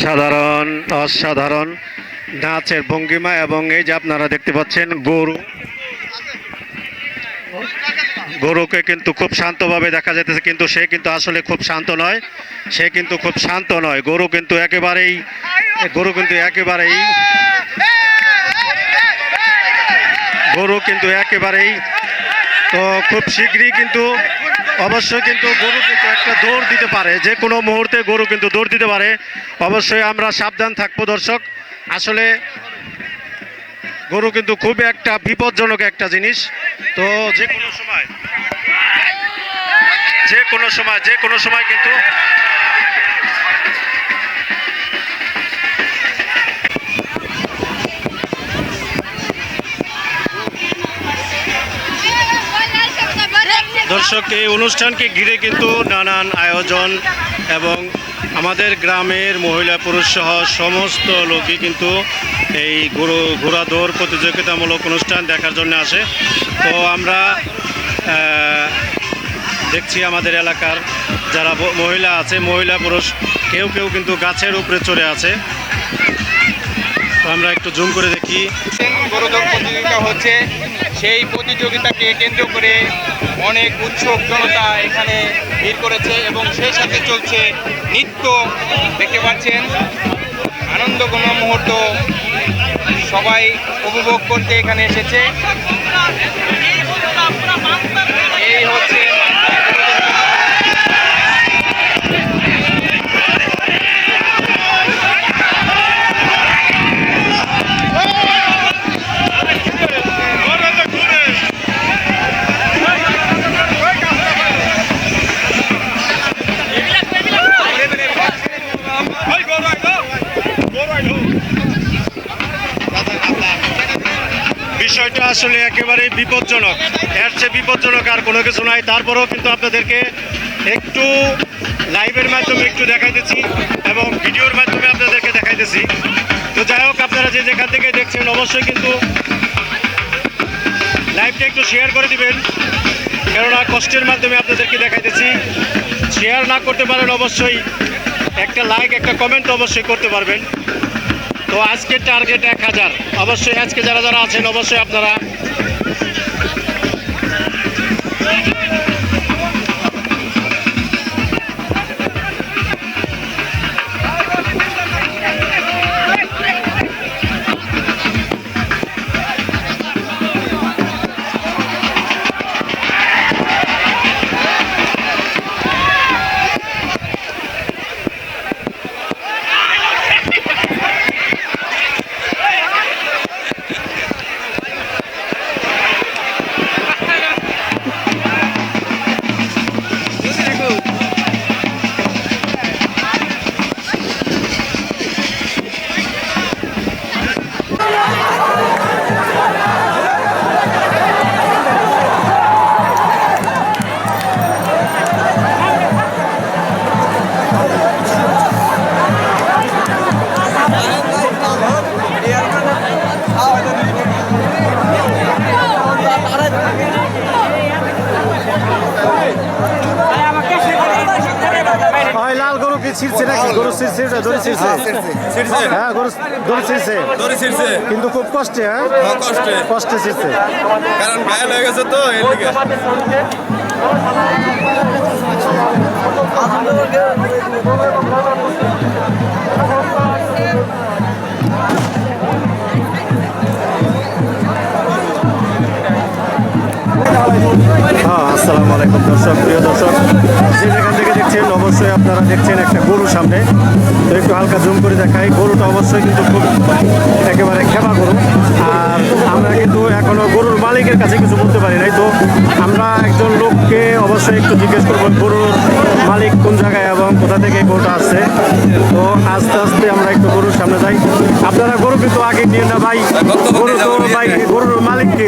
অসাধারণ অসাধারণ নাচের ভঙ্গিমা। এবং এই যে আপনারা দেখতে পাচ্ছেন গরুকে কিন্তু খুব শান্তভাবে দেখা যাইতেছে, কিন্তু সে কিন্তু আসলে খুব শান্ত নয়, সে কিন্তু খুব শান্ত নয়। গরু কিন্তু একেবারেই তো খুব শীঘ্রই কিন্তু অবশ্যই কিন্তু গরু কিন্তু একটা দৌড় দিতে পারে, যে কোনো মুহূর্তে গরু কিন্তু দৌড় দিতে পারে। অবশ্যই আমরা সাবধান থাকবো দর্শক। আসলে গরু কিন্তু খুব একটা বিপজ্জনক একটা জিনিস। তো যে কোনো সময় কিন্তু দর্শক, এই অনুষ্ঠানকে ঘিরে কিন্তু নানান আয়োজন এবং আমাদের গ্রামের মহিলা পুরুষ সহ সমস্ত লোকই কিন্তু এই ঘোড়া দৌড় প্রতিযোগিতামূলক অনুষ্ঠান দেখার জন্য আসে। তো আমরা দেখছি আমাদের এলাকার যারা মহিলা আছে, মহিলা পুরুষ কেউ কেউ কিন্তু গাছের উপরে চড়ে আছে। তো আমরা একটু জুম করে দেখি। ঘোড়া দৌড় প্রতিযোগিতা হচ্ছে, সেই প্রতিযোগিতাকে কেন্দ্র করে অনেক উৎসুক জনতা এখানে ভিড় করেছে এবং সেই সাথে চলছে নৃত্য। দেখতে পাচ্ছেন আনন্দঘন মুহূর্ত সবাই উপভোগ করতে এখানে এসেছে। এই হচ্ছে বিষয়টা আসলে একেবারেই বিপজ্জনক, এর চেয়ে বিপজ্জনক আর কোনো কিছু নাই। তারপরেও কিন্তু আপনাদেরকে একটু লাইভের মাধ্যমে একটু দেখাইতেছি এবং ভিডিওর মাধ্যমে আপনাদেরকে দেখাইতেছি। তো যাই হোক, আপনারা যে যেখান থেকে দেখছেন অবশ্যই কিন্তু লাইভটা একটু শেয়ার করে দিবেন, কেননা কষ্টের মাধ্যমে আপনাদেরকে দেখাইতেছি। শেয়ার না করতে পারেন অবশ্যই একটা লাইক একটা কমেন্ট অবশ্যই করতে পারবেন। তো আজকের টার্গেট 1000। অবশ্যই আজকে যারা যারা আছেন অবশ্যই আপনারা লাল গরু কি ছিড়ছে নাকি? গরু ছিড়ছে, দড়ি ছিড়ছে। হ্যাঁ, গরু দড়ি ছিড়ছে, কিন্তু খুব কষ্টে। হ্যাঁ, কষ্টে ছিড়ছে, কারণ ঘায়াল হয়ে গেছে তো এর লিগে। আসসালামু আলাইকুম দর্শক, প্রিয় দর্শক, যে যেখান থেকে দেখছেন অবশ্যই আপনারা দেখছেন একটা গরুর সামনে। তো একটু হালকা জুম করে দেখাই। গরুটা অবশ্যই কিন্তু খুব একেবারে খেপা গরু। আর আমরা কিন্তু এখনো গরুর মালিকের কাছে কিছু বলতে পারি নাই। তো আমরা একজন লোককে অবশ্যই একটু জিজ্ঞেস করবো গরুর মালিক কোন জায়গায় এবং কোথা থেকে গরুটা আসছে। তো আস্তে আস্তে আমরা একটু গরুর সামনে যাই। আপনারা গরু কিন্তু আগে নিয়ে না ভাই, গরু তো ভাই গরুর মালিককে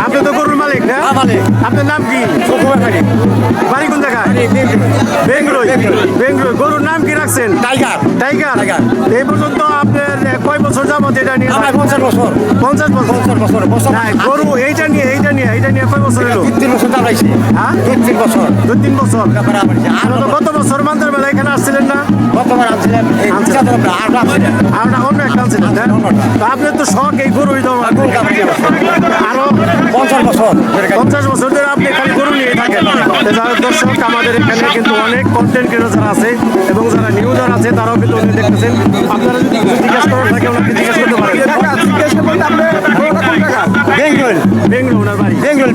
আপনি তো গরুর মালিক না? আপনার নাম কি? বাড়ি কোন জায়গায়? বেঙ্গলোই বেঙ্গলোই। গরুর নাম কি রাখছেন? টাইগার। টাইগার। টাইগার। এই পর্যন্ত আপনার কয় বছর যাবত এটা নিয়ে? আমার 50 বছর। 50 বছর। 50 বছর। না, গরু এইটা নিয়ে কয় বছর হলো? 3 বছর দাঁড়াইছি। হ্যাঁ, 3 বছর। 2-3 বছর। তারপরে আবার আর তো গত বছর মান্দার বেলা এখানে আসছিলেন না? গতবার আনছিলাম এই আনছিলেন। বিচার না আর রাখছিলাম। আর না অন্য একটা আনছিলেন না? তো আপনার তো শখ এই গরুই দেওয়া। আরো 50 বছর। 50 বছর ধরে আপনি খালি গরু নিয়ে থাকেন। তো যারা দর্শক আমাদের এখানে কিন্তু অনেক কন্টেন্ট ক্রিয়েটর যারা আছে এবং যারা নিউজার আছে তারাও কিন্তু উনি দেখতেছেন। আপনারা যদি কিছু জিজ্ঞেস করার থাকে ওনাকে জিজ্ঞেস করতে পারেন। বেঙ্গল। বেঙ্গল ওনার বাড়ি। বেঙ্গল।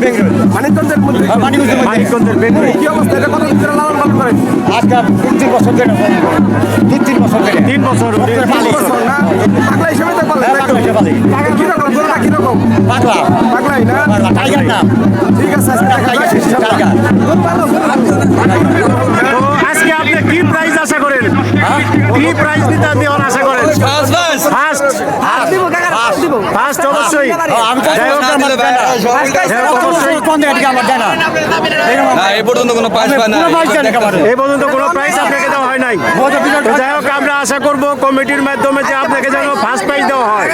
মানিকগঞ্জের মধ্যে। মানিকগঞ্জের মধ্যে। মানিকগঞ্জের বেঙ্গল। কি অবস্থা? এটা কতদিন ধরে লালন পালন করেন? আজকে 3 বছর ধরে 3 বছর ধরে 3 বছর। পালি। না, পাগলা হিসেবে তো বলেন। পাগলা হিসেবে পালি। কিরকম গরুটা কিরকম? পাগলা। পাগলাই না? পাগলা টাইগার না। ঠিক আছে, আজকে টাইগার। তো আজকে আপনি কি প্রাইস আশা করেন? কি প্রাইস দিতে দেওয়ার আশা করেন? ফার্স্ট অবশ্যই। আমি তো যাই হোক, আমার দেয় না। যাই হোক, অবশ্যই। কোন দিকে আমার দেয় না। এই পর্যন্ত কোনো পাস পায় না। কোনো পয়সা নেই আমার। এই পর্যন্ত কোনো প্রাইস আপনাকে দেওয়া হয় নাই। তো যাই হোক, আমরা আশা করব কমিটির মাধ্যমে যে আপনাকে যেন ফার্স্ট প্রাইজ দেওয়া হয়।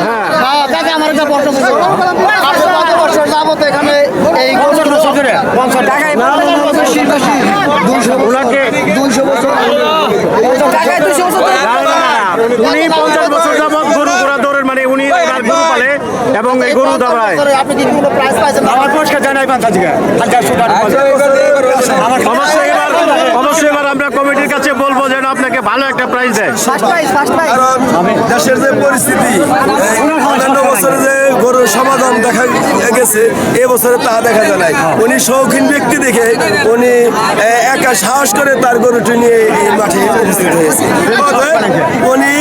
হ্যাঁ, দাদা আমার এটা বড় বছর। আপনি কত বছর যাবত এখানে এই 50 বছর ধরে 50 টাকায় 50 বছর শিরকাশি 200 ওনাকে 200 বছর টাকায় 200 বছর উনি 50 বছর যাবৎ গরু ঘোড়া দৌড়ের মানে উনি ওনার গরু পালে এবং এই গরু দাঁড়ায়। আপনি কি কোনো প্রাইস পাইছেন? আমার পুরস্কার জানাই পাঁচা দিকে 1000 টাকা আমার অবশ্যই এবার আমরা কমিটির কাছে বলবো যেন আপনাকে ভালো একটা প্রাইজ দেয়। ফার্স্ট প্রাইস কারণ দেশের যে পরিস্থিতি অন্যান্য বছরে যে গরুর সমাধান দেখা গেছে এবছরে তা দেখা যায় নাই। উনি শৌখিন ব্যক্তি দেখে উনি একা সাহস করে তার গরুটি নিয়ে এই মাঠে উপস্থিত হয়েছে। অতএব উনি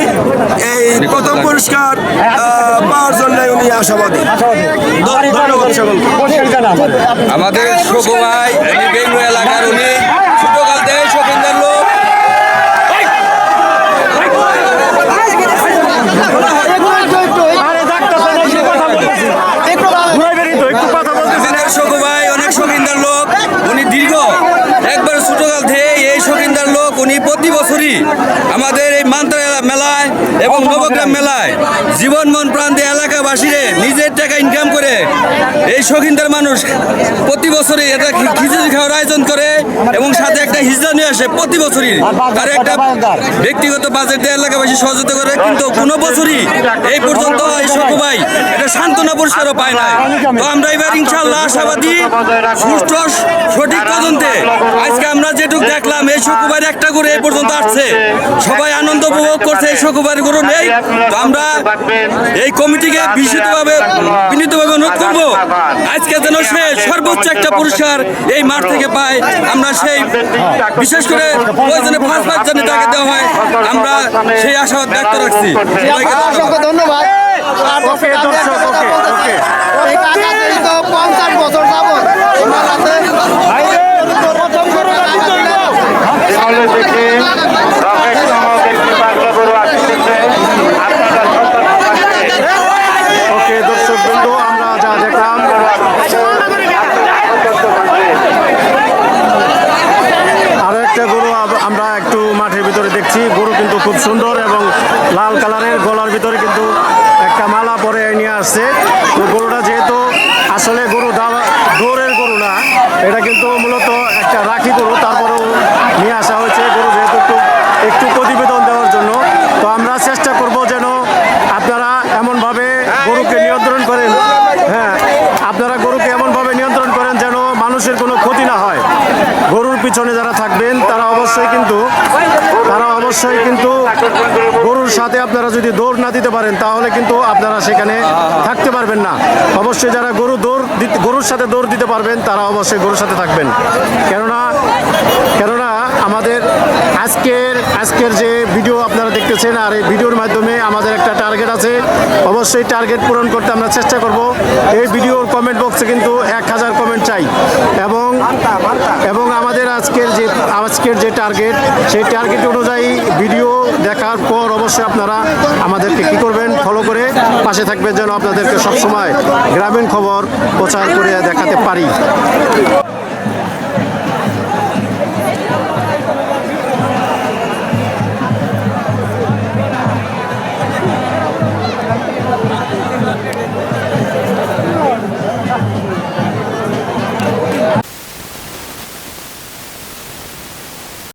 এই প্রথম পুরস্কার পাওয়ার জন্য উনি আশাবাদী। ধন্যবাদ সকলকে। পুরস্কার জানা আমাদের শোকভাই উনি বেঙ্গল এলাকার, উনি ছোটকাল থেকে শৌখিনদার লোক। আরে ডাক্তার সাহেব, একটু কথা বলতেছি। একটু কথা বলতেছি। আমাদের শোকভাই অনেক শৌখিনদার লোক, উনি দীর্ঘ একবার ছোটকাল থেকে এই শৌখিনদার লোক। উনি প্রতি বছরই আমাদের এই মান্ত্রা মেলায় এবং নবগ্রাম মেলায় জীবন মন প্রাণ দিয়ে এলাকাবাসীরে নিজের টাকা ইনকাম করে এই শৌখিনদার মানুষ প্রতি বছরই এটা খিচুড়ি খাওয়ার আয়োজন করে এবং সাথে একটা হিজড়া নিয়ে আসে প্রতি বছরই। তার একটা ব্যক্তিগত বাজেট দিয়ে এলাকাবাসী সহযোগিতা করে, কিন্তু কোনো বছরই এই পর্যন্ত এই শোকভাই এটা সান্ত্বনা পুরস্কারও পায় না। তো আমরা এবার ইনশাআল্লাহ আশাবাদী সুষ্ঠু সঠিক তদন্তে আজকে আমরা যেটুকু দেখলাম এই শোকভাইয়ের একটা করে এই পর্যন্ত আসছে, সবাই আনন্দ উপভোগ করছে। এই শোকভাইয়ের গরু নেই। তো আমরা এই কমিটিকে বিনীতভাবে অনুরোধ করবো আজকে যেন সে সর্বোচ্চ একটা পুরস্কার এই মাঠ থেকে পায়। আমরা সেই বিশেষ করে প্রয়োজনে ফার্স্ট প্রাইজ যেন তাকে দেওয়া হয়, আমরা সেই আশাবাদ ব্যক্ত রাখছি। অসংখ্য ধন্যবাদ। ওকে দর্শক, ওকে ওকে। এই কাকা তো 50 বছর যাবত আমার হাতে প্রথম করে সামনে থেকে রকেট নামক একটি পাগলা গরু আসতেছে। আপনারা ওকে দর্শক বন্ধু, আমরা যা দেখলাম আরো একটা গরু আমরা একটু মাঠের ভিতরে দেখছি। গরু কিন্তু খুব সুন্দর এবং লাল কালারের, গলার ভিতরে কিন্তু একটা মালা পরে নিয়ে আসছে। তো গরুটা যেহেতু আসলে গরু দৌড়ের গরু না, এটা কিন্তু মূলত একটা রাখি গরু, তারপরেও নিয়ে আসা হয়েছে গরু যেহেতু একটু প্রতিবেদন দেওয়ার জন্য। তো আমরা চেষ্টা করব যেন আপনারা এমনভাবে গরুকে নিয়ন্ত্রণ করেন, হ্যাঁ আপনারা গরুকে এমনভাবে নিয়ন্ত্রণ করেন যেন মানুষের কোনো ক্ষতি না হয়। গরুর পিছনে যারা থাকবেন তারা অবশ্যই কিন্তু গরুর সাথে আপনারা যদি দৌড় না দিতে পারেন তাহলে কিন্তু আপনারা সেখানে থাকতে পারবেন না। অবশ্যই যারা গরুর সাথে দৌড় দিতে পারবেন তারা অবশ্যই গরুর সাথে থাকবেন। কেননা আমাদের আজকের যে ভিডিও আপনারা দেখতেছেন, আর এই ভিডিওর মাধ্যমে আমাদের একটা টার্গেট আছে। অবশ্যই টার্গেট পূরণ করতে আমরা চেষ্টা করব। এই ভিডিওর কমেন্ট বক্সে কিন্তু 1000 কমেন্ট চাই এবং আমাদের আজকের যে টার্গেট, সেই টার্গেট অনুযায়ী ভিডিও দেখার পর অবশ্যই আপনারা আমাদেরকে কি করবেন, ফলো করে পাশে থাকবেন যেন আপনাদেরকে সবসময় গ্রামীণ খবর প্রচার করে দেখাতে পারি।